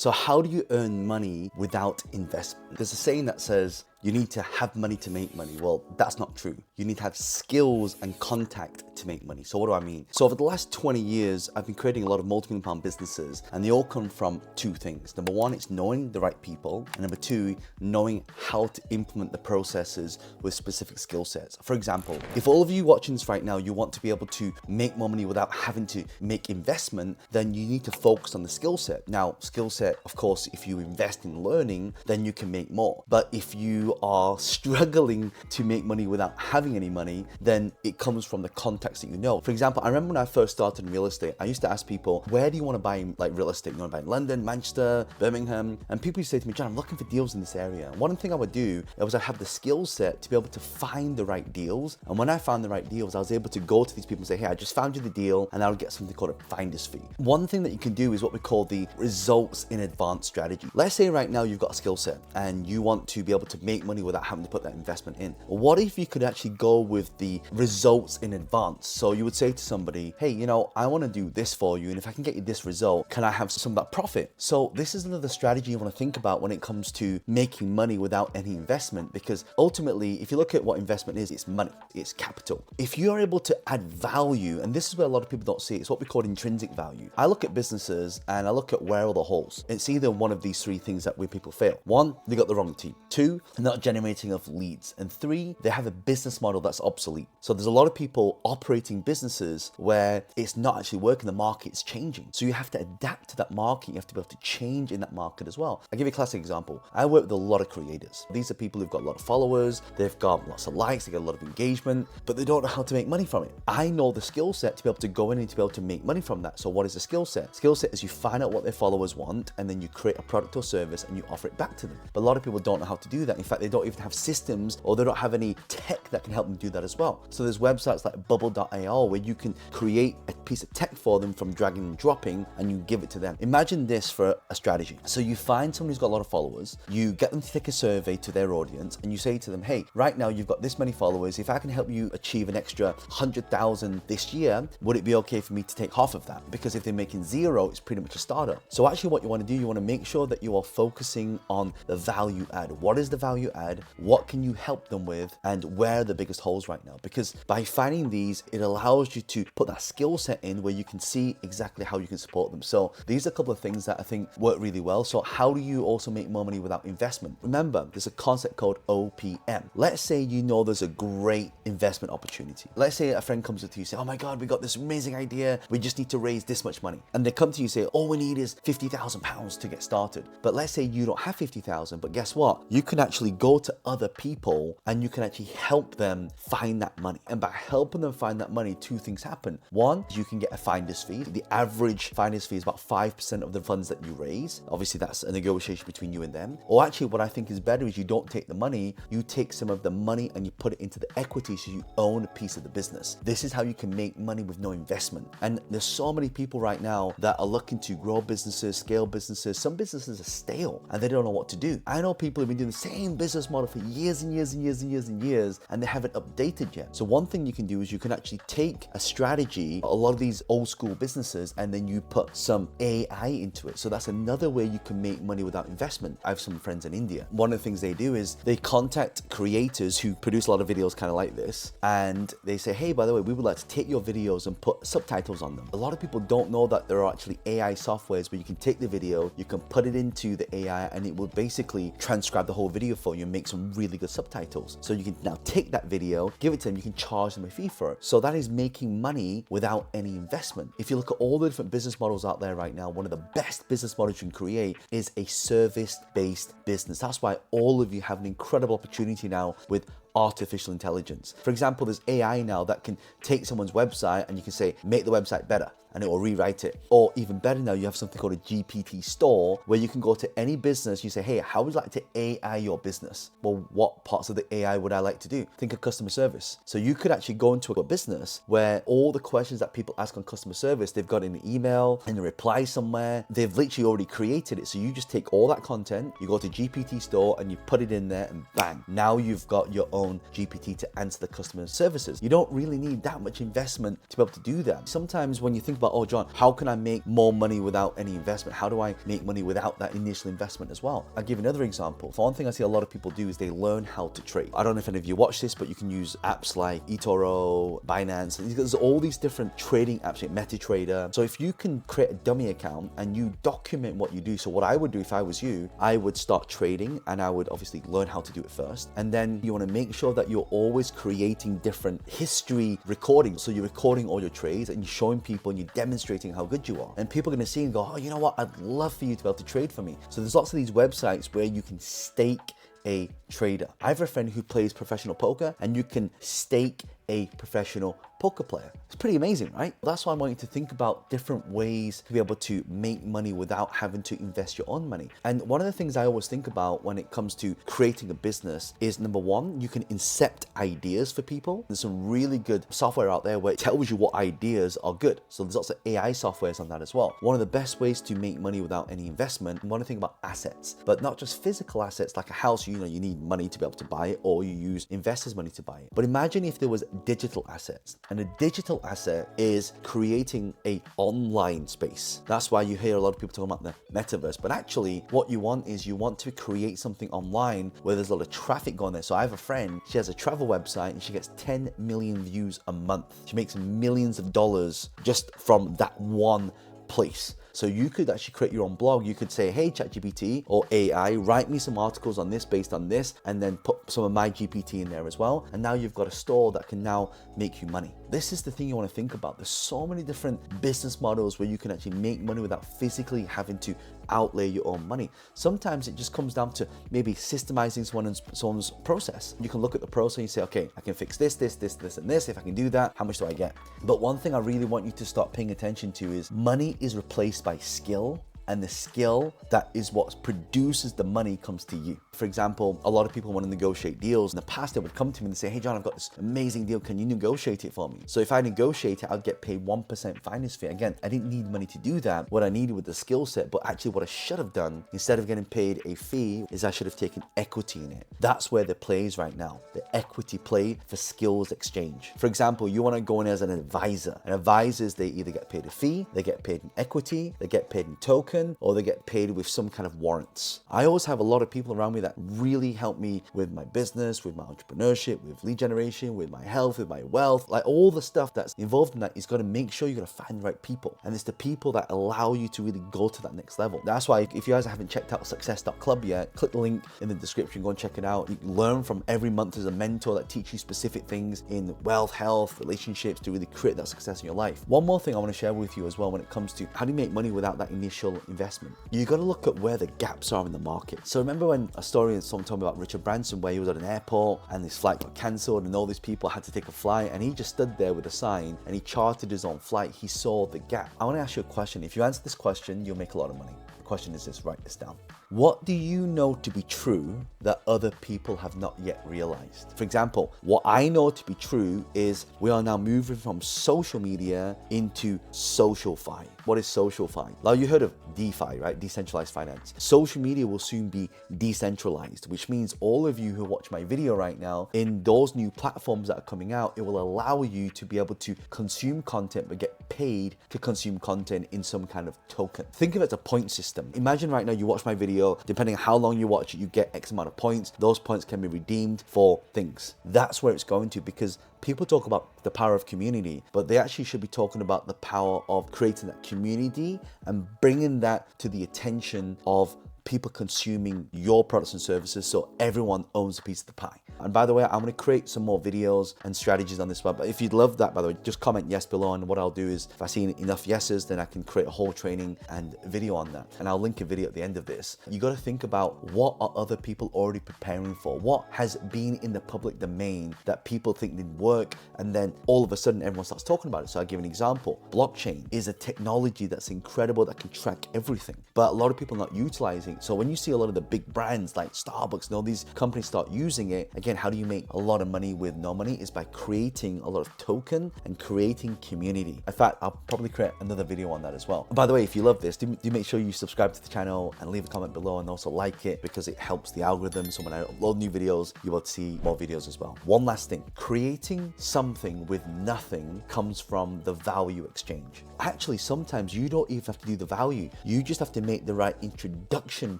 So how do you earn money without investment? There's a saying that says, you need to have money to make money. Well, that's not true. You need to have skills and contact to make money. So what do I mean? So over the last 20 years, I've been creating a lot of multi-million pound businesses, and they all come from two things. Number one, it's knowing the right people. And number two, knowing how to implement the processes with specific skill sets. For example, if all of you watching this right now, you want to be able to make more money without having to make investment, then you need to focus on the skill set. Now, skill set, of course, if you invest in learning, then you can make more. But if you are struggling to make money without having any money, then it comes from the context that you know. For example, I remember when I first started in real estate, I used to ask people, where do you want to buy like real estate? You want to buy in London, Manchester, Birmingham? And people used to say to me, John, I'm looking for deals in this area. And one thing I would do was I'd have the skill set to be able to find the right deals. And when I found the right deals, I was able to go to these people and say, hey, I just found you the deal, and I would get something called a finder's fee. One thing that you can do is what we call the results in advance strategy. Let's say right now you've got a skill set and you want to be able to make money without having to put that investment in. What if you could actually go with the results in advance? So you would say to somebody, hey, you know, I want to do this for you, and if I can get you this result, can I have some of that profit? So this is another strategy you want to think about when it comes to making money without any investment, because ultimately, if you look at what investment is, it's money, it's capital. If you're able to add value, and this is where a lot of people don't see it, it's what we call intrinsic value. I look at businesses and I look at where are the holes. It's either one of these three things that where people fail. One, they got the wrong team. Two, they're not generating enough leads. And three, they have a business model that's obsolete. So there's a lot of people operating businesses where it's not actually working, the market's changing. So you have to adapt to that market, you have to be able to change in that market as well. I'll give you a classic example. I work with a lot of creators. These are people who've got a lot of followers, they've got lots of likes, they get a lot of engagement, but they don't know how to make money from it. I know the skill set to be able to go in and to be able to make money from that. So what is the skill set? Skill set is you find out what their followers want, and then you create a product or service and you offer it back to them. But a lot of people don't know how to do that. In fact, they don't even have systems, or they don't have any tech that can help them do that as well. So there's websites like bubble.io where you can create a piece of tech for them from dragging and dropping, and you give it to them. Imagine this for a strategy. So you find someone who's got a lot of followers, you get them to take a survey to their audience, and you say to them, hey, right now you've got this many followers. If I can help you achieve an extra 100,000 this year, would it be okay for me to take half of that? Because if they're making zero, it's pretty much a starter. So actually what you want to do, you want to make sure that you are focusing on the value add. What is the value add? What can you help them with? And where are the biggest holes right now? Because by finding these, it allows you to put that skill set in where you can see exactly how you can support them. So these are a couple of things that I think work really well. So how do you also make more money without investment? Remember, there's a concept called OPM. Let's say you know there's a great investment opportunity. Let's say a friend comes up to you and say, oh my God, we got this amazing idea. We just need to raise this much money. And they come to you and say, all we need is £50,000 to get started. But let's say you don't have 50,000, but guess what? You can actually go to other people and you can actually help them find that money. And by helping them find that money, two things happen. One, you can get a finder's fee. The average finder's fee is about 5% of the funds that you raise. Obviously, that's a negotiation between you and them. Or actually, what I think is better is you don't take the money, you take some of the money and you put it into the equity so you own a piece of the business. This is how you can make money with no investment. And there's so many people right now that are looking to grow businesses, scale businesses. Some businesses are stale and they don't know what to do. I know people who've been doing the same business model for years and years and years and years and years, and they haven't updated yet. So one thing you can do is you can actually take a strategy, a lot of these old school businesses, and then you put some AI into it. So that's another way you can make money without investment. I have some friends in India. One of the things they do is they contact creators who produce a lot of videos kind of like this, and they say, hey, by the way, we would like to take your videos and put subtitles on them. A lot of people don't know that there are actually AI softwares where you can take the video, you can put it into the AI, and it will basically transcribe the whole video for you and make some really good subtitles. So you can now take that video, give it to them, you can charge them a fee for it. So that is making money without any investment. If you look at all the different business models out there right now, one of the best business models you can create is a service-based business. That's why all of you have an incredible opportunity now with artificial intelligence. For example, there's AI now that can take someone's website and you can say, make the website better, and it will rewrite it. Or even better now, you have something called a GPT store where you can go to any business, you say, hey, how would you like to AI your business? Well, what parts of the AI would I like to do? Think of customer service. So you could actually go into a business where all the questions that people ask on customer service, they've got in an email, in a reply somewhere, they've literally already created it. So you just take all that content, you go to GPT store and you put it in there and bang, now you've got your own own GPT to answer the customer services. You don't really need that much investment to be able to do that. Sometimes when you think about, oh John, how can I make more money without any investment? How do I make money without that initial investment as well? I'll give another example. For one thing I see a lot of people do is they learn how to trade. I don't know if any of you watch this, but you can use apps like eToro, Binance. There's all these different trading apps, like MetaTrader. So if you can create a dummy account and you document what you do. So what I would do if I was you, I would start trading and I would obviously learn how to do it first. And then you want to make sure that you're always creating different history recordings. So you're recording all your trades and you're showing people and you're demonstrating how good you are. And people are going to see and go, oh, you know what? I'd love for you to be able to trade for me. So there's lots of these websites where you can stake a trader. I have a friend who plays professional poker and you can stake a professional poker player. It's pretty amazing, right? That's why I want you to think about different ways to be able to make money without having to invest your own money. And one of the things I always think about when it comes to creating a business is, number one, you can incept ideas for people. There's some really good software out there where it tells you what ideas are good. So there's lots of AI softwares on that as well. One of the best ways to make money without any investment, you want to think about assets, but not just physical assets like a house. You need money to be able to buy it, or you use investors' money to buy it. But imagine if there was digital assets, and a digital asset is creating a online space. That's why you hear a lot of people talking about the metaverse, but actually what you want is you want to create something online where there's a lot of traffic going there. So I have a friend, she has a travel website and she gets 10 million views a month. She makes millions of dollars just from that one place. So you could actually create your own blog. You could say, hey, ChatGPT or AI, write me some articles on this based on this, and then put some of my GPT in there as well. And now you've got a store that can now make you money. This is the thing you want to think about. There's so many different business models where you can actually make money without physically having to outlay your own money. Sometimes it just comes down to maybe systemizing someone's process. You can look at the process and you say, okay, I can fix this, and this. If I can do that, how much do I get? But one thing I really want you to start paying attention to is money is replaced by skill. And the skill that is what produces the money comes to you. For example, a lot of people want to negotiate deals. In the past, they would come to me and say, hey, John, I've got this amazing deal. Can you negotiate it for me? So if I negotiate it, I'd get paid 1% finder's fee. Again, I didn't need money to do that. What I needed was the skill set, but actually what I should have done, instead of getting paid a fee, is I should have taken equity in it. That's where the play is right now. The equity play for skills exchange. For example, you want to go in as an advisor. And advisors, they either get paid a fee, they get paid in equity, they get paid in token, or they get paid with some kind of warrants. I always have a lot of people around me that really help me with my business, with my entrepreneurship, with lead generation, with my health, with my wealth, like all the stuff that's involved in that. Is got to make sure you got to find the right people. And it's the people that allow you to really go to that next level. That's why if you guys haven't checked out success.club yet, click the link in the description, go and check it out. You can learn from every month. There's a mentor that teaches you specific things in wealth, health, relationships to really create that success in your life. One more thing I want to share with you as well when it comes to how do you make money without that initial investment. You got to look at where the gaps are in the market. So remember when a story someone told me about Richard Branson, where he was at an airport and his flight got cancelled and all these people had to take a flight, and he just stood there with a sign and he chartered his own flight. He saw the gap. I want to ask you a question. If you answer this question, you'll make a lot of money. The question is this, write this down. What do you know to be true that other people have not yet realized? For example, what I know to be true is we are now moving from social media into social-fi. What is social-fi? Now you heard of DeFi, right? Decentralized finance. Social media will soon be decentralized, which means all of you who watch my video right now, in those new platforms that are coming out, it will allow you to be able to consume content but get paid to consume content in some kind of token. Think of it as a point system. Imagine right now you watch my video, depending on how long you watch it, you get X amount of points. Those points can be redeemed for things. That's where it's going to, because people talk about the power of community, but they actually should be talking about the power of creating that community and bringing that to the attention of people consuming your products and services, so everyone owns a piece of the pie. And by the way, I'm going to create some more videos and strategies on this web. But if you'd love that, by the way, just comment yes below. And what I'll do is if I see enough yeses, then I can create a whole training and video on that. And I'll link a video at the end of this. You got to think about, what are other people already preparing for? What has been in the public domain that people think didn't work? And then all of a sudden everyone starts talking about it. So I'll give an example. Blockchain is a technology that's incredible, that can track everything, but a lot of people are not utilizing. So when you see a lot of the big brands like Starbucks and all these companies start using it, Again, how do you make a lot of money with no money? Is by creating a lot of token and creating community. In fact, I'll probably create another video on that as well. And by the way, if you love this, do make sure you subscribe to the channel and leave a comment below, and also like it, because it helps the algorithm. So when I upload new videos, you will see more videos as well. One last thing, creating something with nothing comes from the value exchange. Actually, sometimes you don't even have to do the value. You just have to make the right introduction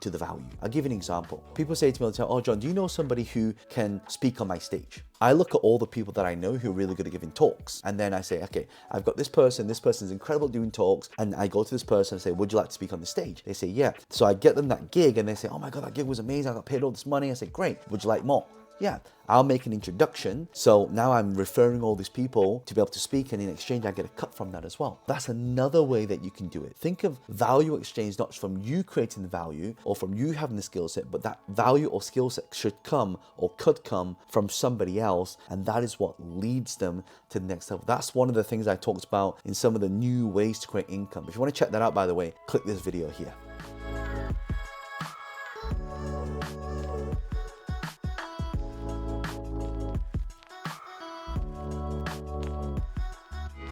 to the value. I'll give you an example. People say to me all the time, oh, John, do you know somebody who can speak on my stage? I look at all the people that I know who are really good at giving talks. And then I say, okay, I've got this person's incredible doing talks. And I go to this person and say, would you like to speak on the stage? They say, yeah. So I get them that gig and they say, oh my God, that gig was amazing. I got paid all this money. I say, great. Would you like more? Yeah, I'll make an introduction. So now I'm referring all these people to be able to speak, and in exchange, I get a cut from that as well. That's another way that you can do it. Think of value exchange not from you creating the value or from you having the skill set, but that value or skill set should come or could come from somebody else. And that is what leads them to the next level. That's one of the things I talked about in some of the new ways to create income. If you want to check that out, by the way, click this video here.